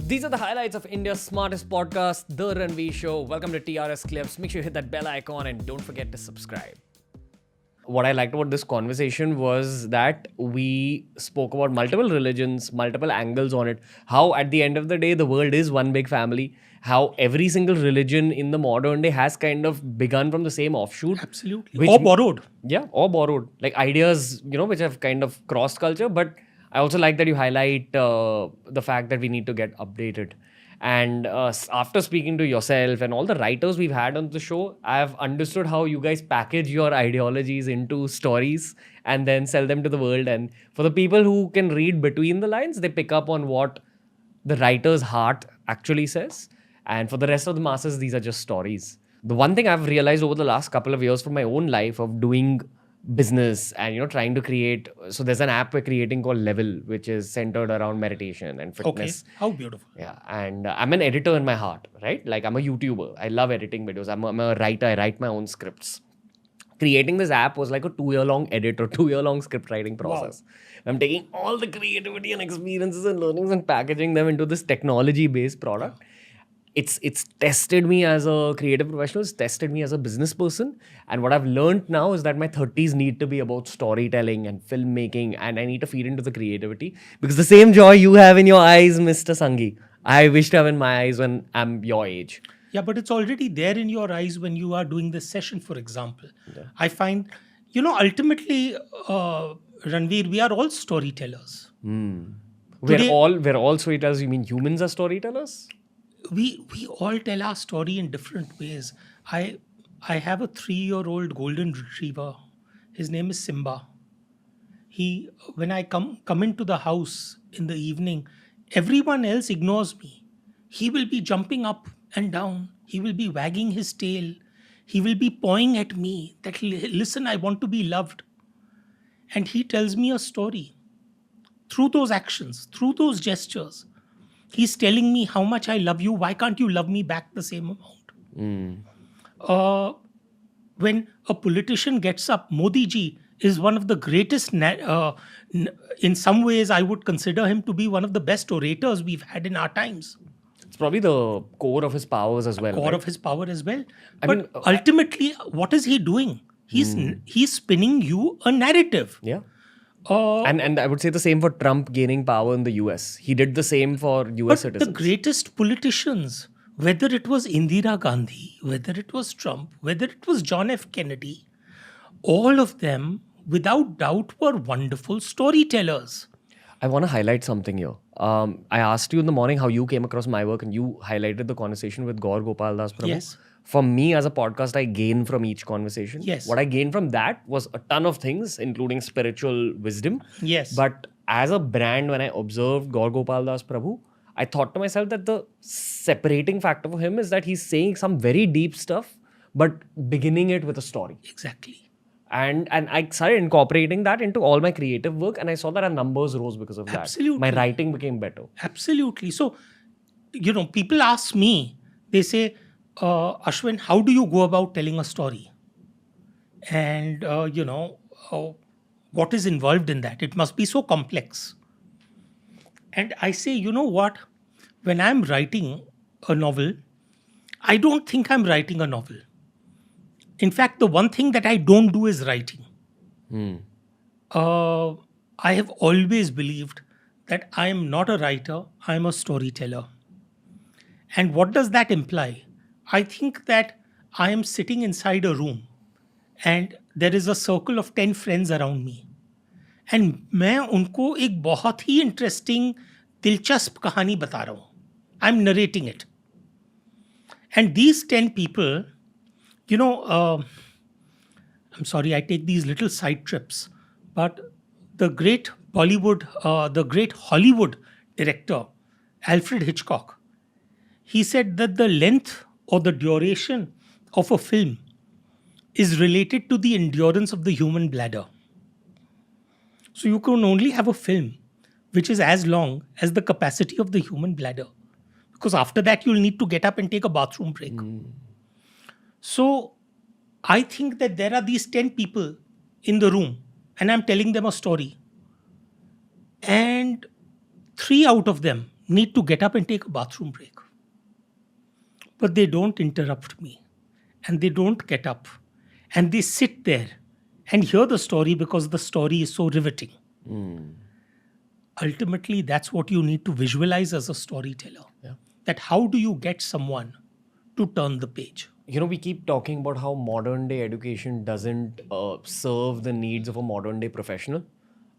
These are the highlights of India's smartest podcast, The Ranveer Show. Welcome to TRS Clips. Make sure you hit that bell icon and don't forget to subscribe. What I liked about this conversation was that we spoke about multiple religions, multiple angles on it. How at the end of the day, the world is one big family. How every single religion in the modern day has kind of begun from the same offshoot. Absolutely. Or borrowed. Yeah, or borrowed. Like ideas, which have kind of crossed culture. But I also like that you highlight the fact that we need to get updated. And after speaking to yourself and all the writers we've had on the show, I've understood how you guys package your ideologies into stories and then sell them to the world. And for the people who can read between the lines, they pick up on what the writer's heart actually says. And for the rest of the masses, these are just stories. The one thing I've realized over the last couple of years from my own life of doing business and trying to create, so there's an app we're creating called Level, which is centered around meditation and fitness. Okay, how beautiful. Yeah, and I'm an editor in my heart, right? Like I'm a YouTuber. I love editing videos. I'm a writer. I write my own scripts. Creating this app was like a 2-year-long edit or 2-year-long script writing process. Wow. I'm taking all the creativity and experiences and learnings and packaging them into this technology-based product. It's tested me as a creative professional, it's tested me as a business person. And what I've learned now is that my 30s need to be about storytelling and filmmaking, and I need to feed into the creativity. Because the same joy you have in your eyes, Mr. Sanghi, I wish to have in my eyes when I'm your age. Yeah, but it's already there in your eyes when you are doing this session, for example. Yeah. I find, ultimately, Ranveer, we are all storytellers. We're all storytellers. You mean humans are storytellers? We all tell our story in different ways. I have a 3-year-old golden retriever. His name is Simba. When I come into the house in the evening, everyone else ignores me. He will be jumping up and down. He will be wagging his tail. He will be pawing at me that, listen, I want to be loved. And he tells me a story. Through those actions, through those gestures, he's telling me how much I love you. Why can't you love me back the same amount? When a politician gets up, Modi ji is one of the greatest, in some ways, I would consider him to be one of the best orators we've had in our times. It's probably the core of his powers as well. Core of his power as well. But ultimately, what is he doing? He's spinning you a narrative. Yeah. And I would say the same for Trump gaining power in the US. He did the same for US citizens. The greatest politicians, whether it was Indira Gandhi, whether it was Trump, whether it was John F. Kennedy, all of them, without doubt, were wonderful storytellers. I want to highlight something here. I asked you in the morning how you came across my work and you highlighted the conversation with Gaur Gopal Das Prabhu. Yes. For me as a podcast, I gain from each conversation. Yes. What I gained from that was a ton of things, including spiritual wisdom. Yes. But as a brand, when I observed Gaur Gopal Das Prabhu, I thought to myself that the separating factor for him is that he's saying some very deep stuff, but beginning it with a story. Exactly. And I started incorporating that into all my creative work, and I saw that our numbers rose because of that. Absolutely. My writing became better. Absolutely. So, people ask me, they say, Ashwin, how do you go about telling a story? And, what is involved in that? It must be so complex. And I say, you know what? When I'm writing a novel, I don't think I'm writing a novel. In fact, the one thing that I don't do is writing. I have always believed that I am not a writer, I am a storyteller. And what does that imply? I think that I am sitting inside a room and there is a circle of 10 friends around me. And मैं उनको एक बहुत ही interesting, दिलचस्प कहानी बता रहा हूँ. I'm narrating it. And these 10 people, I'm sorry, I take these little side trips, but the great Hollywood director, Alfred Hitchcock, he said that the length or the duration of a film is related to the endurance of the human bladder. So you can only have a film which is as long as the capacity of the human bladder. Because after that, you'll need to get up and take a bathroom break. So I think that there are these 10 people in the room and I'm telling them a story. And 3 out of them need to get up and take a bathroom break. But they don't interrupt me, and they don't get up, and they sit there and hear the story because the story is so riveting. Ultimately, that's what you need to visualize as a storyteller. Yeah. That how do you get someone to turn the page? We keep talking about how modern day education doesn't serve the needs of a modern day professional.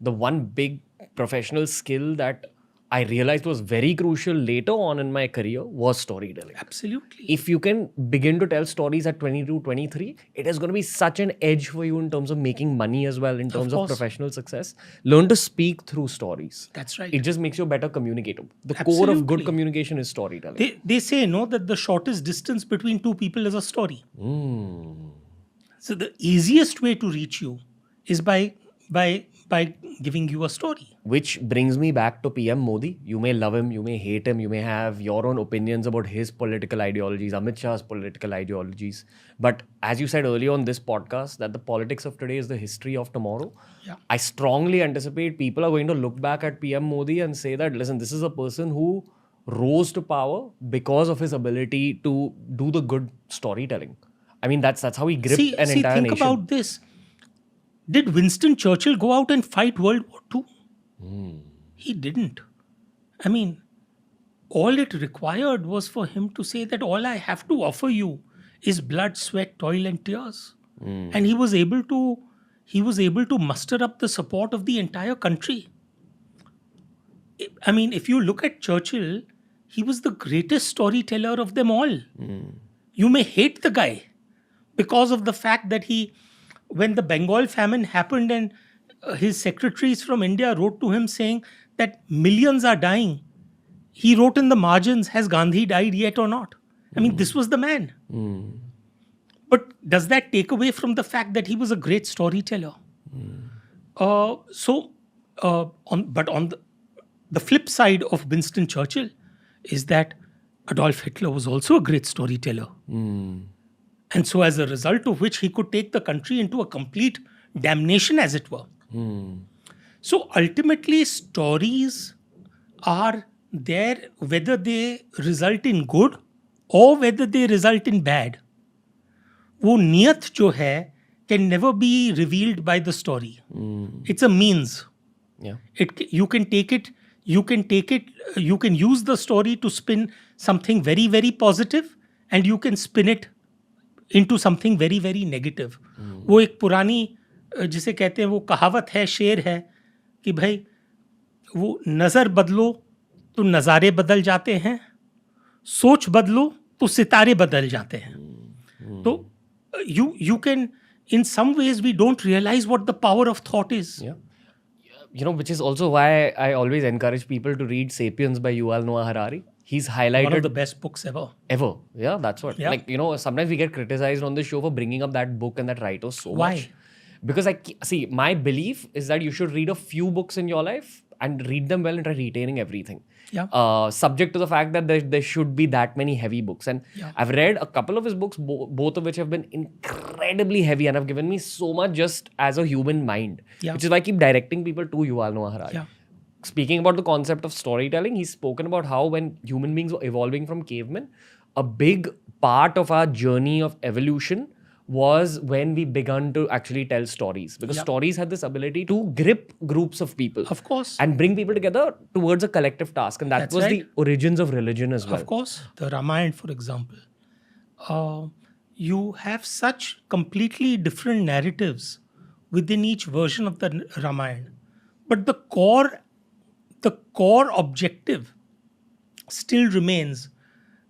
The one big professional skill that I realized was very crucial later on in my career was storytelling. Absolutely. If you can begin to tell stories at 22, 23, it is going to be such an edge for you in terms of making money as well, in terms of course. professional success. Learn to speak through stories. That's right. It just makes you a better communicator. The core of good Absolutely. communication is storytelling. They say no that the shortest distance between two people is a story. So the easiest way to reach you is by giving you a story. Which brings me back to PM Modi. You may love him, you may hate him, you may have your own opinions about his political ideologies, Amit Shah's political ideologies. But as you said earlier on this podcast, that the politics of today is the history of tomorrow. Yeah. I strongly anticipate people are going to look back at PM Modi and say that, listen, this is a person who rose to power because of his ability to do the good storytelling. I mean, that's how he gripped an entire think nation. about this. Did Winston Churchill go out and fight World War II? He didn't. I mean, all it required was for him to say that all I have to offer you is blood, sweat, toil, and tears. And he was able to muster up the support of the entire country. I mean, if you look at Churchill, he was the greatest storyteller of them all. You may hate the guy because of the fact that when the Bengal famine happened and his secretaries from India wrote to him saying that millions are dying, he wrote in the margins, has Gandhi died yet or not? I mean, this was the man. But does that take away from the fact that he was a great storyteller? On the flip side of Winston Churchill is that Adolf Hitler was also a great storyteller. And so as a result of which he could take the country into a complete damnation, as it were. So ultimately, stories are there whether they result in good or whether they result in bad. वो नियत जो है can never be revealed by the story. It's a means. Yeah. You can use the story to spin something very, very positive, and you can spin it into something very, very negative. वो एक पुरानी जिसे कहते हैं वो कहावत है, शेर है कि भाई वो नज़र बदलो तो नज़ारे बदल जाते हैं, सोच बदलो तो सितारे बदल जाते हैं. तो you can, in some ways we don't realize what the power of thought is. Yeah. Which is also why I always encourage people to read Sapiens by Yuval Noah Harari. He's highlighted One of the best books ever. Yeah, that's what. Yeah. Sometimes we get criticized on this show for bringing up that book and that writer so Why? much. Because my belief is that you should read a few books in your life and read them well and try retaining everything. Yeah. Subject to the fact that there should be that many heavy books. And I've read a couple of his books, both of which have been incredibly heavy and have given me so much just as a human mind. Yeah. Which is why I keep directing people to Yuval Noah Harari. Yeah. Speaking about the concept of storytelling, he's spoken about how when human beings were evolving from cavemen, a big part of our journey of evolution was when we began to actually tell stories. Because stories had this ability to grip groups of people. Of course. And bring people together towards a collective task. And that was the origins of religion as well. Of course. The Ramayana, for example. You have such completely different narratives within each version of the Ramayana. But the core objective still remains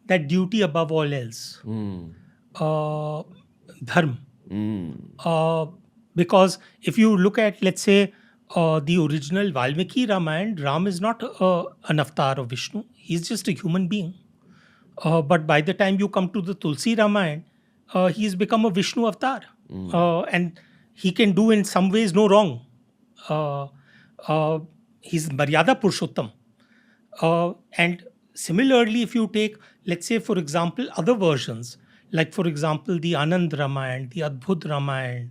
that duty above all else. Dharma. Because if you look at, let's say, the original Valmiki Ramayana, Ram is not an avatar of Vishnu. He's just a human being. But by the time you come to the Tulsi Ramayana, he's become a Vishnu avatar. And he can do in some ways no wrong. He's Maryada Purushottam. And similarly, if you take, let's say, for example, other versions, like, for example, the Anand Ramayana, the Adbhut Ramayana,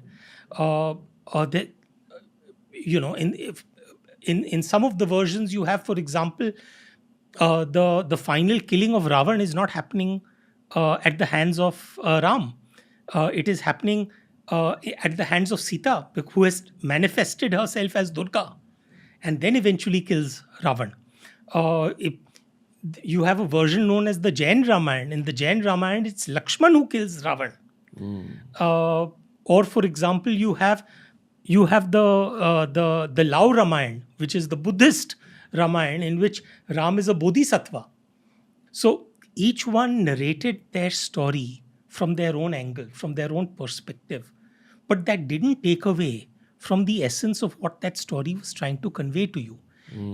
in some of the versions you have, for example, the final killing of Ravan is not happening at the hands of Ram. It is happening at the hands of Sita, who has manifested herself as Durga, and then eventually kills Ravan. You have a version known as the Jain Ramayana. In the Jain Ramayana, it's Lakshman who kills Ravan. Or, for example, you have the Lao Ramayana, which is the Buddhist Ramayana, in which Ram is a bodhisattva. So each one narrated their story from their own angle, from their own perspective. But that didn't take away from the essence of what that story was trying to convey to you.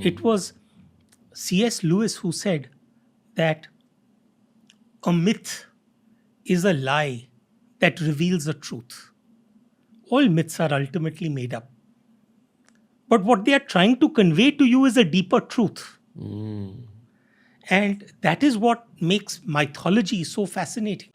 It was C.S. Lewis who said that a myth is a lie that reveals a truth. All myths are ultimately made up. But what they are trying to convey to you is a deeper truth. And that is what makes mythology so fascinating.